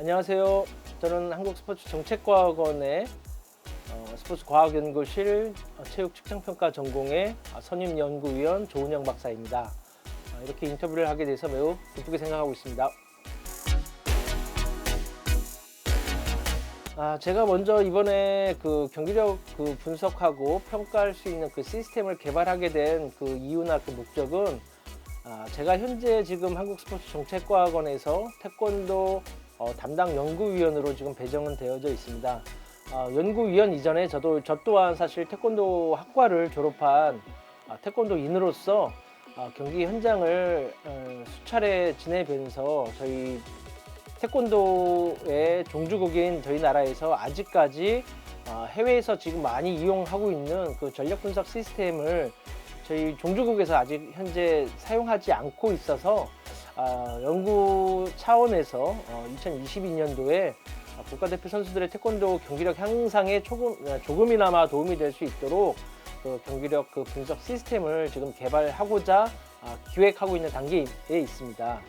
안녕하세요. 저는 한국스포츠정책과학원의 스포츠과학연구실 체육측정평가 전공의 선임연구위원 조은영 박사입니다. 이렇게 인터뷰를 하게 돼서 매우 기쁘게 생각하고 있습니다. 제가 먼저 이번에 경기력 분석하고 평가할 수 있는 시스템을 개발하게 된 이유나 목적은 제가 현재 지금 한국스포츠정책과학원에서 태권도 담당 연구위원으로 지금 배정은 되어져 있습니다. 연구위원 이전에 저 또한 사실 태권도 학과를 졸업한 태권도인으로서 경기 현장을 수차례 지내면서 저희 태권도의 종주국인 저희 나라에서 아직까지 해외에서 지금 많이 이용하고 있는 전력 분석 시스템을 저희 종주국에서 아직 현재 사용하지 않고 있어서 연구 차원에서 2022년도에 국가대표 선수들의 태권도 경기력 향상에 조금이나마 도움이 될 수 있도록 경기력 분석 시스템을 지금 개발하고자 기획하고 있는 단계에 있습니다.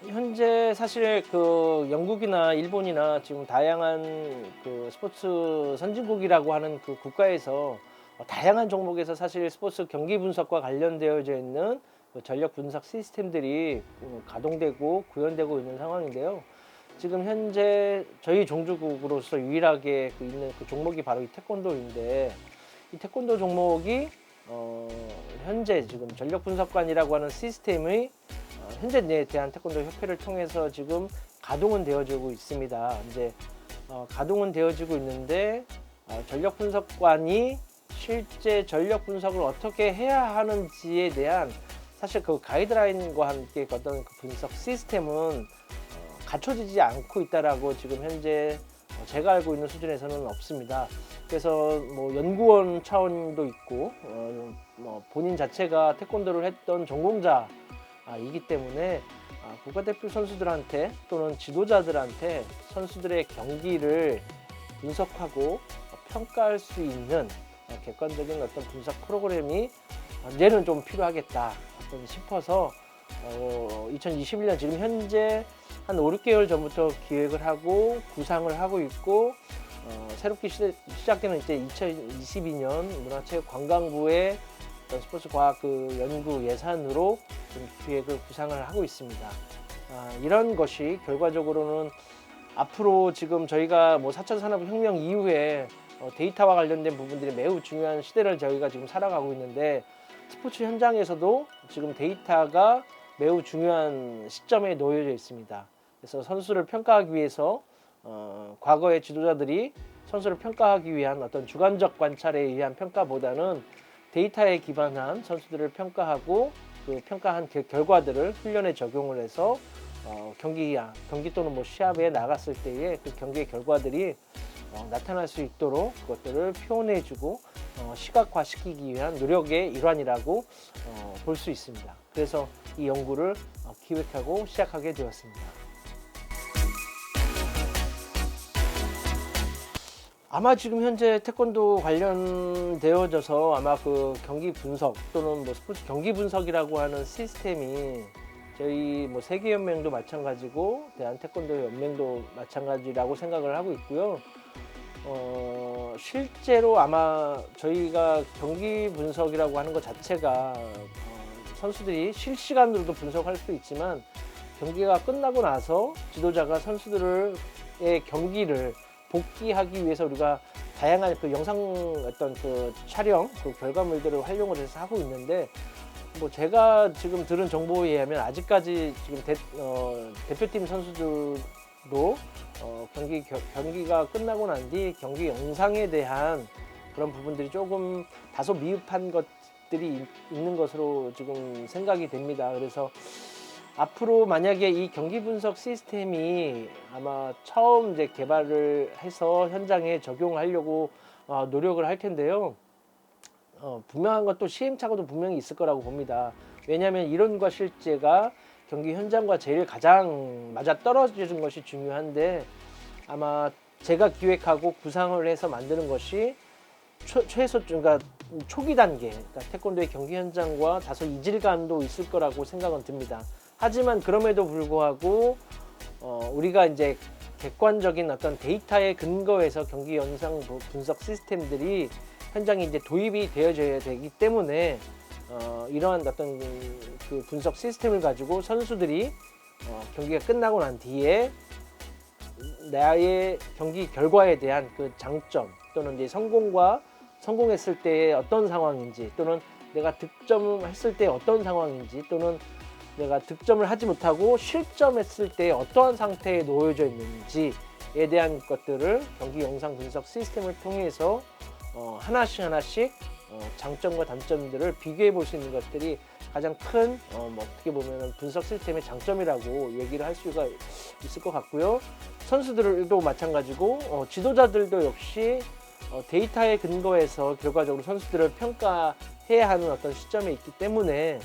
현재 사실 영국이나 일본이나 지금 다양한 스포츠 선진국이라고 하는 국가에서 다양한 종목에서 사실 스포츠 경기 분석과 관련되어져 있는 전력 분석 시스템들이 가동되고 구현되고 있는 상황인데요. 지금 현재 저희 종주국으로서 유일하게 있는 종목이 바로 이 태권도인데, 이 태권도 종목이 현재 지금 전력 분석관이라고 하는 시스템의 현재 대한태권도협회를 통해서 지금 가동은 되어지고 있습니다. 이제 가동은 되어지고 있는데 전력 분석관이 실제 전력 분석을 어떻게 해야 하는지에 대한 사실 가이드라인과 함께 어떤 분석 시스템은 갖춰지지 않고 있다라고 지금 현재 제가 알고 있는 수준에서는 없습니다. 그래서 연구원 차원도 있고 본인 자체가 태권도를 했던 전공자이기 때문에 국가대표 선수들한테 또는 지도자들한테 선수들의 경기를 분석하고 평가할 수 있는 객관적인 어떤 분석 프로그램이 이제는 좀 필요하겠다 싶어서 2021년 지금 현재 한 5, 6개월 전부터 기획을 하고 구상을 하고 있고 새롭게 시작되는 이제 2022년 문화체육관광부의 스포츠 과학 연구 예산으로 좀 기획을 구상을 하고 있습니다. 이런 것이 결과적으로는 앞으로 지금 저희가 4차 산업혁명 이후에 데이터와 관련된 부분들이 매우 중요한 시대를 저희가 지금 살아가고 있는데, 스포츠 현장에서도 지금 데이터가 매우 중요한 시점에 놓여져 있습니다. 그래서 선수를 평가하기 위해서 과거의 지도자들이 선수를 평가하기 위한 어떤 주관적 관찰에 의한 평가보다는 데이터에 기반한 선수들을 평가하고 평가한 결과들을 훈련에 적용을 해서 경기 또는 시합에 나갔을 때의 경기의 결과들이 나타날 수 있도록 그것들을 표현해주고 시각화시키기 위한 노력의 일환이라고 볼 수 있습니다. 그래서 이 연구를 기획하고 시작하게 되었습니다. 아마 지금 현재 태권도 관련되어져서 아마 경기 분석 또는 스포츠 경기 분석이라고 하는 시스템이 저희 세계연맹도 마찬가지고 대한태권도연맹도 마찬가지라고 생각을 하고 있고요. 실제로 아마 저희가 경기 분석이라고 하는 것 자체가 선수들이 실시간으로도 분석할 수 있지만, 경기가 끝나고 나서 지도자가 선수들의 경기를 복귀하기 위해서 우리가 다양한 영상 어떤 촬영 결과물들을 활용을 해서 하고 있는데, 제가 지금 들은 정보에 의하면 아직까지 지금 대표팀 선수들도 경기가 끝나고 난 뒤 경기 영상에 대한 그런 부분들이 조금 다소 미흡한 것들이 있는 것으로 지금 생각이 됩니다. 그래서 앞으로 만약에 이 경기 분석 시스템이 아마 처음 이제 개발을 해서 현장에 적용하려고 노력을 할 텐데요. 분명한 것도 시행착오도 분명히 있을 거라고 봅니다. 왜냐하면 이론과 실제가 경기 현장과 제일 가장 맞아떨어지는 것이 중요한데, 아마 제가 기획하고 구상을 해서 만드는 것이 최소 그러니까 초기 단계, 그러니까 태권도의 경기 현장과 다소 이질감도 있을 거라고 생각은 듭니다. 하지만 그럼에도 불구하고 우리가 이제 객관적인 어떤 데이터에 근거해서 경기 영상 분석 시스템들이 현장에 이제 도입이 되어져야 되기 때문에 이러한 어떤 그 분석 시스템을 가지고 선수들이 경기가 끝나고 난 뒤에 나의 경기 결과에 대한 그 장점 또는 이제 성공했을 때 어떤 상황인지 또는 내가 득점했을 때 어떤 상황인지 또는 내가 득점을 하지 못하고 실점했을 때 어떠한 상태에 놓여져 있는지에 대한 것들을 경기 영상 분석 시스템을 통해서 하나씩 장점과 단점들을 비교해 볼 수 있는 것들이 가장 큰 어떻게 보면 분석 시스템의 장점이라고 얘기를 할 수가 있을 것 같고요. 선수들도 마찬가지고 지도자들도 역시 데이터에 근거해서 결과적으로 선수들을 평가해야 하는 어떤 시점에 있기 때문에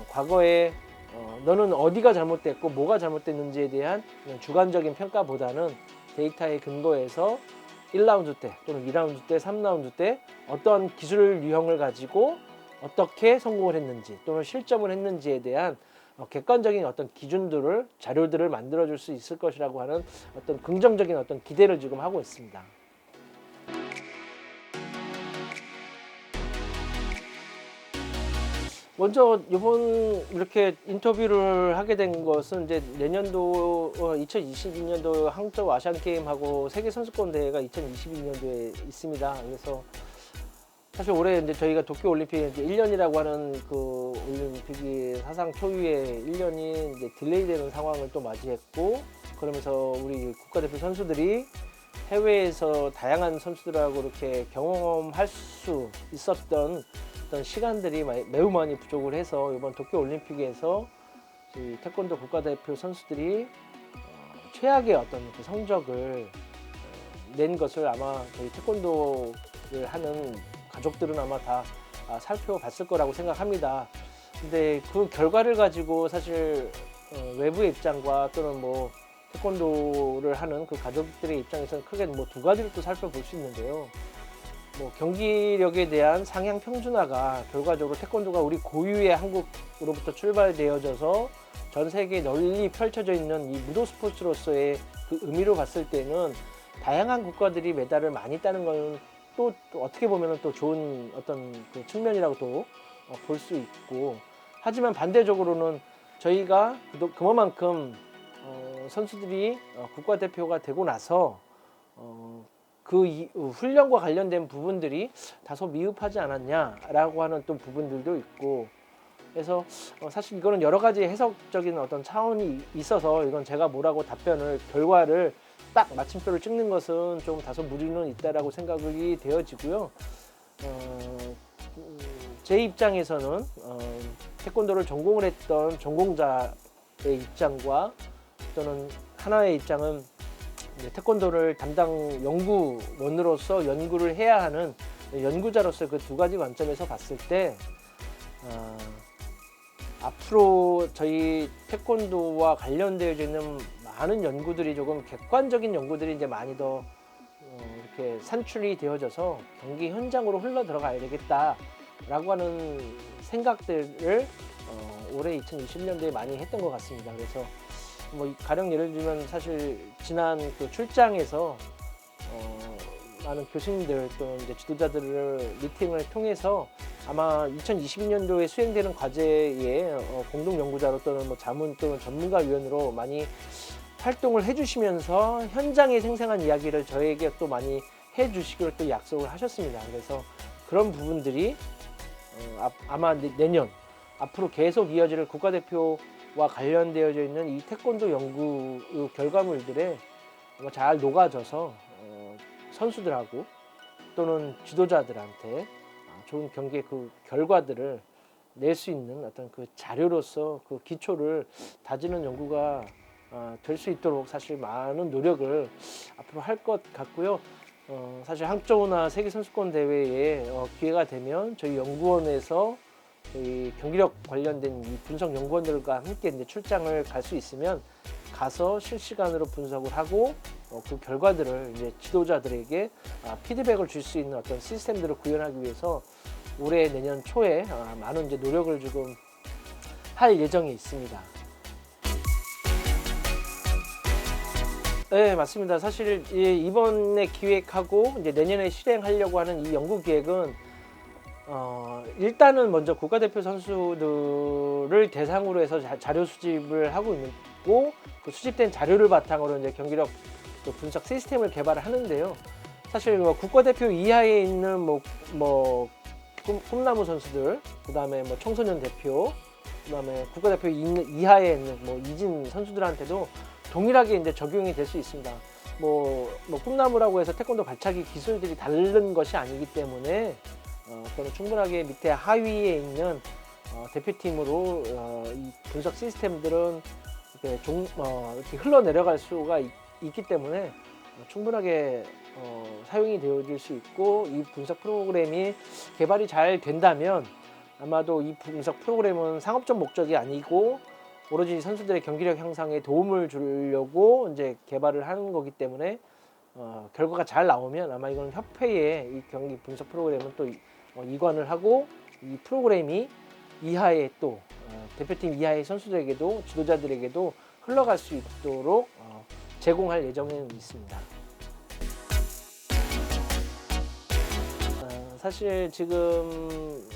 과거에 너는 어디가 잘못됐고 뭐가 잘못됐는지에 대한 주관적인 평가보다는 데이터에 근거해서 1라운드 때 또는 2라운드 때 3라운드 때 어떠한 기술 유형을 가지고 어떻게 성공을 했는지 또는 실점을 했는지에 대한 객관적인 어떤 기준들을 자료들을 만들어 줄 수 있을 것이라고 하는 어떤 긍정적인 어떤 기대를 지금 하고 있습니다. 먼저 이번 이렇게 인터뷰를 하게 된 것은 이제 내년도 2022년도 항저우 아시안 게임하고 세계 선수권 대회가 2022년도에 있습니다. 그래서 사실 올해 이제 저희가 도쿄 올림픽이 이제 1년이라고 하는 그 올림픽이 사상 초유의 1년이 이제 딜레이되는 상황을 또 맞이했고, 그러면서 우리 국가대표 선수들이 해외에서 다양한 선수들하고 이렇게 경험할 수 있었던 어떤 시간들이 매우 많이 부족을 해서 이번 도쿄 올림픽에서 이 태권도 국가대표 선수들이 최악의 어떤 그 성적을 낸 것을 아마 저희 태권도를 하는 가족들은 아마 다 살펴봤을 거라고 생각합니다. 근데 그 결과를 가지고 사실 외부의 입장과 또는 뭐 태권도를 하는 그 가족들의 입장에서는 크게 뭐 두 가지를 또 살펴볼 수 있는데요. 뭐 경기력에 대한 상향 평준화가 결과적으로 태권도가 우리 고유의 한국으로부터 출발되어져서 전 세계에 널리 펼쳐져 있는 이 무도 스포츠로서의 그 의미로 봤을 때는 다양한 국가들이 메달을 많이 따는 건 또 어떻게 보면 또 좋은 어떤 그 측면이라고 또 볼 수 있고, 하지만 반대적으로는 저희가 그만큼 선수들이 국가대표가 되고 나서 그 훈련과 관련된 부분들이 다소 미흡하지 않았냐라고 하는 또 부분들도 있고, 그래서 사실 이거는 여러 가지 해석적인 어떤 차원이 있어서 이건 제가 뭐라고 결과를 딱 마침표를 찍는 것은 좀 다소 무리는 있다라고 생각이 되어지고요. 제 입장에서는 태권도를 전공을 했던 전공자의 입장과 또는 하나의 입장은 태권도를 담당 연구원으로서 연구를 해야 하는 연구자로서 그 두 가지 관점에서 봤을 때 앞으로 저희 태권도와 관련되어 있는 많은 연구들이 조금 객관적인 연구들이 이제 많이 더 이렇게 산출이 되어져서 경기 현장으로 흘러 들어가야 되겠다라고 하는 생각들을 올해 2020년도에 많이 했던 것 같습니다. 그래서 뭐 가령 예를 들면 사실 지난 그 출장에서 많은 교수님들 또는 이제 지도자들을 미팅을 통해서 아마 2022년도에 수행되는 과제에 공동 연구자로 또는 뭐 자문 또는 전문가위원으로 많이 활동을 해주시면서 현장에 생생한 이야기를 저에게 또 많이 해주시기로 또 약속을 하셨습니다. 그래서 그런 부분들이 아마 내년 앞으로 계속 이어질 국가대표와 관련되어져 있는 이 태권도 연구 결과물들에 잘 녹아져서 선수들하고 또는 지도자들한테 좋은 경기의 그 결과들을 낼 수 있는 어떤 그 자료로서 그 기초를 다지는 연구가 될 수 있도록 사실 많은 노력을 앞으로 할 것 같고요. 사실 항저우나 세계선수권 대회에 기회가 되면 저희 연구원에서 저희 경기력 관련된 이 분석 연구원들과 함께 이제 출장을 갈 수 있으면 가서 실시간으로 분석을 하고 그 결과들을 이제 지도자들에게 피드백을 줄 수 있는 어떤 시스템들을 구현하기 위해서 올해 내년 초에 많은 이제 노력을 지금 할 예정에 있습니다. 네, 맞습니다. 사실 이번에 기획하고 이제 내년에 실행하려고 하는 이 연구 기획은 일단은 먼저 국가대표 선수들을 대상으로 해서 자료 수집을 하고 있고, 그 수집된 자료를 바탕으로 이제 경기력 분석 시스템을 개발을 하는데요. 사실 국가대표 이하에 있는 꿈나무 선수들, 그다음에 청소년 대표, 그다음에 국가대표 이하에 있는 이진 선수들한테도 동일하게 이제 적용이 될 수 있습니다. 꿈나무라고 해서 태권도 발차기 기술들이 다른 것이 아니기 때문에 또는 충분하게 밑에 하위에 있는 대표팀으로 이 분석 시스템들은 이렇게 흘러내려갈 수가 있기 때문에 충분하게 사용이 되어질 수 있고, 이 분석 프로그램이 개발이 잘 된다면 아마도 이 분석 프로그램은 상업적 목적이 아니고 오로지 선수들의 경기력 향상에 도움을 주려고 이제 개발을 하는 거기 때문에 결과가 잘 나오면 아마 이건 협회에 이 경기 분석 프로그램은 또 이관을 하고, 이 프로그램이 이하의 또 대표팀 이하의 선수들에게도 지도자들에게도 흘러갈 수 있도록 제공할 예정에는 있습니다. 사실 지금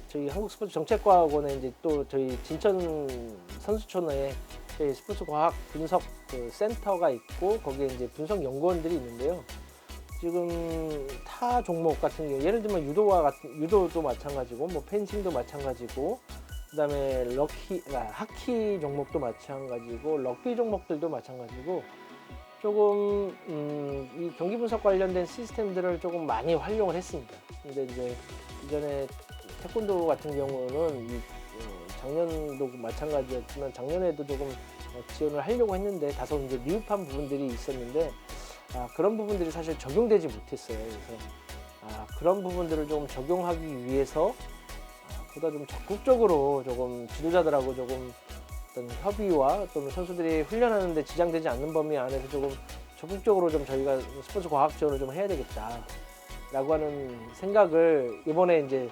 저희 한국스포츠정책과학원에 이제 또 저희 진천 선수촌에 저희 스포츠과학 분석 센터가 있고, 거기에 이제 분석 연구원들이 있는데요. 지금 타 종목 같은 경우, 예를 들면 유도도 마찬가지고, 펜싱도 마찬가지고, 그다음에 하키 종목도 마찬가지고, 럭비 종목들도 마찬가지고, 조금 이 경기 분석 관련된 시스템들을 조금 많이 활용을 했습니다. 근데 이제 이전에 태권도 같은 경우는 작년도 마찬가지였지만 작년에도 조금 지원을 하려고 했는데 다소 이제 미흡한 부분들이 있었는데 그런 부분들이 사실 적용되지 못했어요. 그래서 그런 부분들을 좀 적용하기 위해서 보다 좀 적극적으로 조금 지도자들하고 조금 어떤 협의와 또는 선수들이 훈련하는데 지장되지 않는 범위 안에서 조금 적극적으로 좀 저희가 스포츠 과학 지원을 좀 해야 되겠다라고 하는 생각을 이번에 이제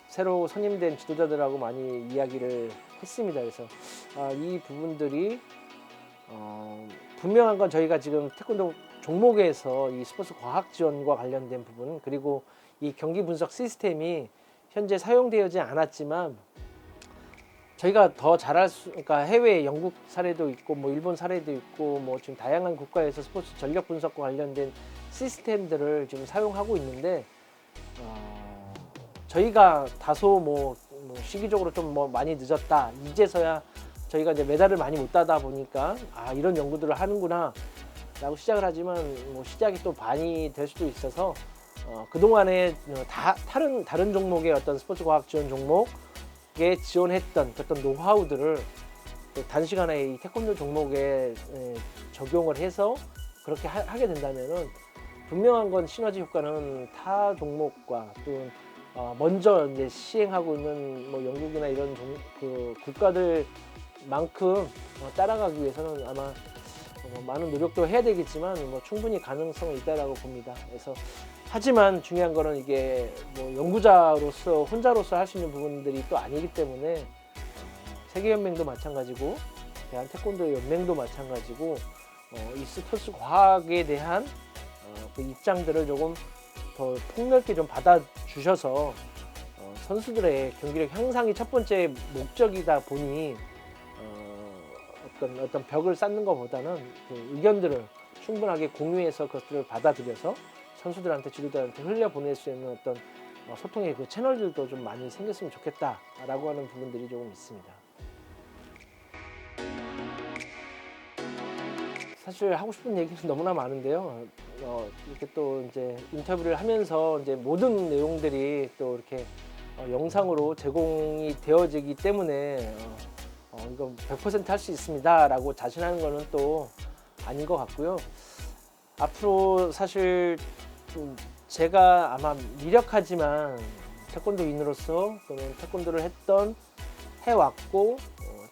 새로 선임된 지도자들하고 많이 이야기를 했습니다. 그래서 이 부분들이 분명한 건 저희가 지금 태권도 종목에서 이 스포츠 과학 지원과 관련된 부분, 그리고 이 경기 분석 시스템이 현재 사용되어지 않았지만 저희가 더 잘할 그러니까 해외 영국 사례도 있고 일본 사례도 있고 지금 다양한 국가에서 스포츠 전력 분석과 관련된 시스템들을 지금 사용하고 있는데 저희가 다소 시기적으로 좀 많이 늦었다, 이제서야 저희가 이제 메달을 많이 못 따다 보니까 이런 연구들을 하는구나 라고 시작을 하지만 시작이 또 반이 될 수도 있어서 그동안에 다른 종목의 어떤 스포츠 과학 지원 종목에 지원했던 어떤 노하우들을 단시간에 이 태권도 종목에 적용을 해서 그렇게 하게 된다면은 분명한 건 시너지 효과는 타 종목과 또 먼저 이제 시행하고 있는 영국이나 이런 국가들만큼 따라가기 위해서는 아마 많은 노력도 해야 되겠지만 충분히 가능성은 있다라고 봅니다. 그래서 하지만 중요한 거는 이게 연구자로서 혼자로서 할 수 있는 부분들이 또 아니기 때문에 세계연맹도 마찬가지고 대한 태권도 연맹도 마찬가지고 이 스포츠 과학에 대한 그 입장들을 조금 더 폭넓게 좀 받아주셔서 선수들의 경기력 향상이 첫 번째 목적이다 보니 어떤 벽을 쌓는 것보다는 그 의견들을 충분하게 공유해서 그것들을 받아들여서 선수들한테 지도자한테 흘려보낼 수 있는 어떤 소통의 그 채널들도 좀 많이 생겼으면 좋겠다라고 하는 부분들이 조금 있습니다. 사실 하고 싶은 얘기는 너무나 많은데요. 이렇게 또 이제 인터뷰를 하면서 이제 모든 내용들이 또 이렇게 영상으로 제공이 되어지기 때문에 이건 100% 할 수 있습니다라고 자신하는 거는 또 아닌 것 같고요. 앞으로 사실 제가 아마 미력하지만 태권도인으로서 또는 태권도를 해왔고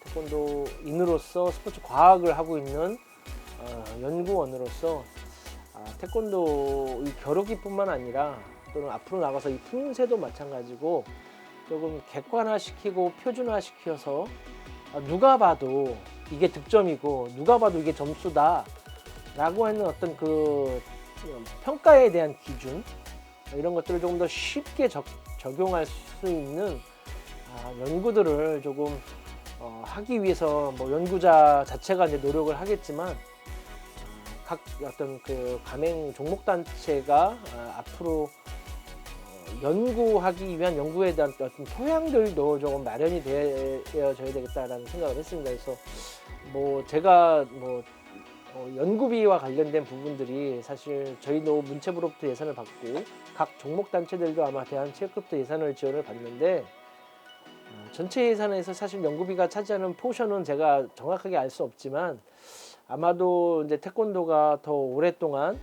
태권도인으로서 스포츠 과학을 하고 있는 연구원으로서 태권도 이 겨루기뿐만 아니라 또는 앞으로 나가서 이 품새도 마찬가지고 조금 객관화시키고 표준화시켜서 누가 봐도 이게 득점이고 누가 봐도 이게 점수다 라고 하는 어떤 그 평가에 대한 기준 이런 것들을 조금 더 쉽게 적용할 수 있는 연구들을 조금 하기 위해서 뭐 연구자 자체가 이제 노력을 하겠지만 각 어떤 그 가맹 종목 단체가 앞으로 연구하기 위한 연구에 대한 어떤 토양들도 조금 마련이 되어져야 되겠다라는 생각을 했습니다. 그래서 뭐 제가 뭐 연구비와 관련된 부분들이 사실 저희도 문체부로부터 예산을 받고 각 종목 단체들도 아마 대한체육회부터 예산을 지원을 받는데 전체 예산에서 사실 연구비가 차지하는 포션은 제가 정확하게 알 수 없지만 아마도 이제 태권도가 더 오랫동안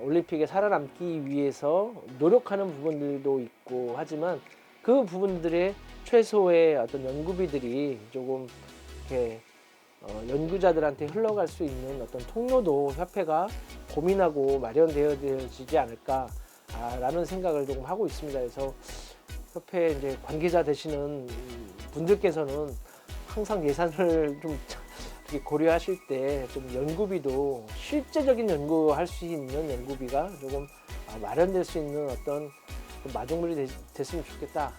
올림픽에 살아남기 위해서 노력하는 부분들도 있고 하지만 그 부분들의 최소의 어떤 연구비들이 조금 이렇게 연구자들한테 흘러갈 수 있는 어떤 통로도 협회가 고민하고 마련되어지지 않을까라는 생각을 조금 하고 있습니다. 그래서 협회 이제 관계자 되시는 분들께서는 항상 예산을 좀 이렇게 고려하실 때 좀 연구비도 실제적인 연구할 수 있는 연구비가 조금 마련될 수 있는 어떤 마중물이 됐으면 좋겠다